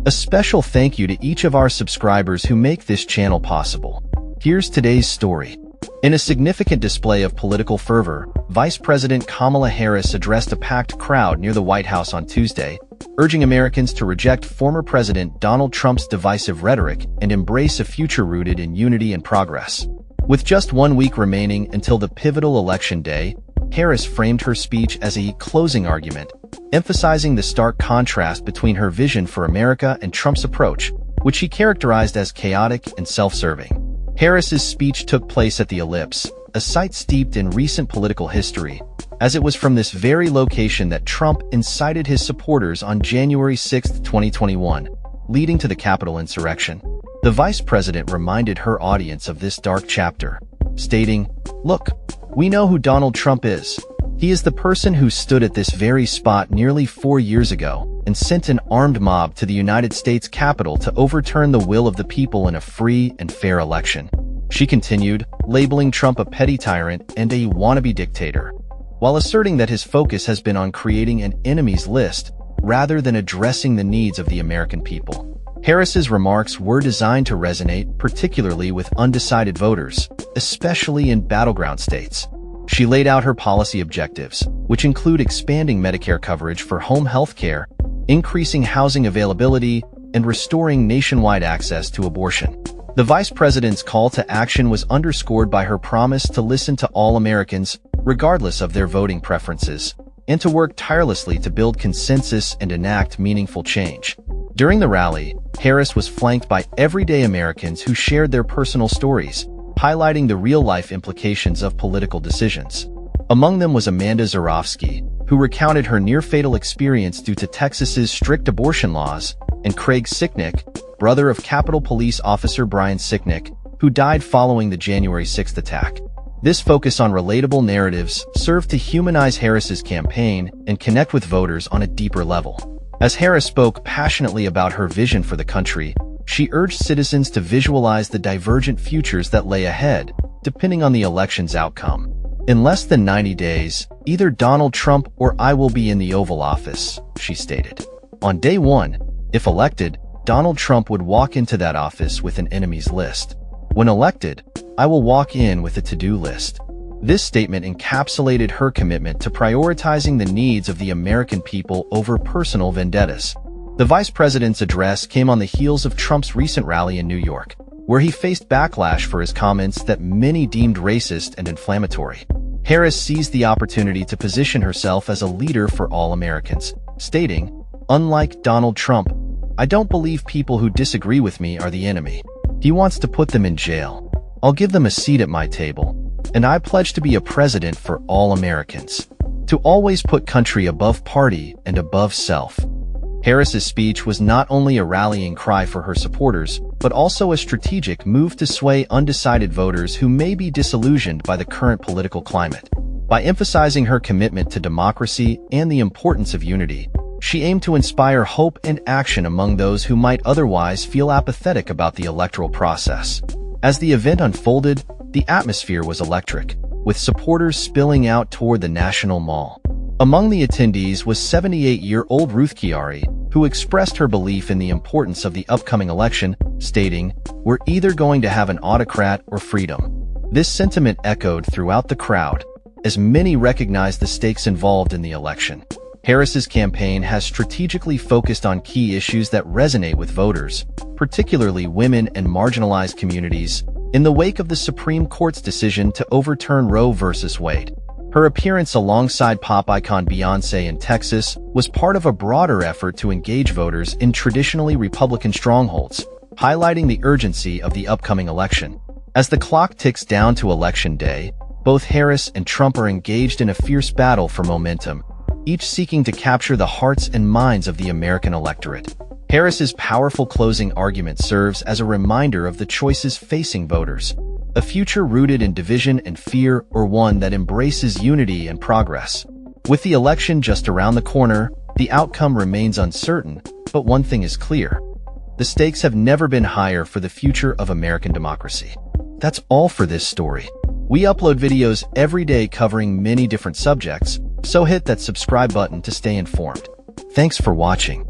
A special thank you to each of our subscribers who make this channel possible. Here's today's story. In a significant display of political fervor, Vice President Kamala Harris addressed a packed crowd near the White House on Tuesday, urging Americans to reject former President Donald Trump's divisive rhetoric and embrace a future rooted in unity and progress. With just 1 week remaining until the pivotal election day, Harris framed her speech as a closing argument, emphasizing the stark contrast between her vision for America and Trump's approach, which she characterized as chaotic and self-serving. Harris's speech took place at the Ellipse, a site steeped in recent political history, as it was from this very location that Trump incited his supporters on January 6, 2021, leading to the Capitol insurrection. The vice president reminded her audience of this dark chapter, stating, "Look, we know who Donald Trump is. He is the person who stood at this very spot nearly 4 years ago and sent an armed mob to the United States Capitol to overturn the will of the people in a free and fair election." She continued, labeling Trump a petty tyrant and a wannabe dictator, while asserting that his focus has been on creating an enemies list rather than addressing the needs of the American people. Harris's remarks were designed to resonate particularly with undecided voters, especially in battleground states. She laid out her policy objectives, which include expanding Medicare coverage for home health care, increasing housing availability, and restoring nationwide access to abortion. The vice president's call to action was underscored by her promise to listen to all Americans, regardless of their voting preferences, and to work tirelessly to build consensus and enact meaningful change. During the rally, Harris was flanked by everyday Americans who shared their personal stories, highlighting the real-life implications of political decisions. Among them was Amanda Zarofsky, who recounted her near-fatal experience due to Texas's strict abortion laws, and Craig Sicknick, brother of Capitol Police Officer Brian Sicknick, who died following the January 6th attack. This focus on relatable narratives served to humanize Harris's campaign and connect with voters on a deeper level. As Harris spoke passionately about her vision for the country, she urged citizens to visualize the divergent futures that lay ahead, depending on the election's outcome. "In less than 90 days, either Donald Trump or I will be in the Oval Office," she stated. On day one, if elected, Donald Trump would walk into that office with an enemies list. When elected, I will walk in with a to-do list. This statement encapsulated her commitment to prioritizing the needs of the American people over personal vendettas. The vice president's address came on the heels of Trump's recent rally in New York, where he faced backlash for his comments that many deemed racist and inflammatory. Harris seized the opportunity to position herself as a leader for all Americans, stating, "Unlike Donald Trump, I don't believe people who disagree with me are the enemy. He wants to put them in jail. I'll give them a seat at my table. And I pledge to be a president for all Americans. To always put country above party and above self." Harris's speech was not only a rallying cry for her supporters, but also a strategic move to sway undecided voters who may be disillusioned by the current political climate. By emphasizing her commitment to democracy and the importance of unity, she aimed to inspire hope and action among those who might otherwise feel apathetic about the electoral process. As the event unfolded, the atmosphere was electric, with supporters spilling out toward the National Mall. Among the attendees was 78-year-old Ruth Chiari, who expressed her belief in the importance of the upcoming election, stating, "We're either going to have an autocrat or freedom." This sentiment echoed throughout the crowd, as many recognized the stakes involved in the election. Harris's campaign has strategically focused on key issues that resonate with voters, particularly women and marginalized communities, in the wake of the Supreme Court's decision to overturn Roe v. Wade. Her appearance alongside pop icon Beyoncé in Texas was part of a broader effort to engage voters in traditionally Republican strongholds, highlighting the urgency of the upcoming election. As the clock ticks down to Election Day, both Harris and Trump are engaged in a fierce battle for momentum, each seeking to capture the hearts and minds of the American electorate. Harris's powerful closing argument serves as a reminder of the choices facing voters: a future rooted in division and fear, or one that embraces unity and progress. With the election just around the corner, the outcome remains uncertain, but one thing is clear: the stakes have never been higher for the future of American democracy. That's all for this story. We upload videos every day covering many different subjects, so hit that subscribe button to stay informed. Thanks for watching.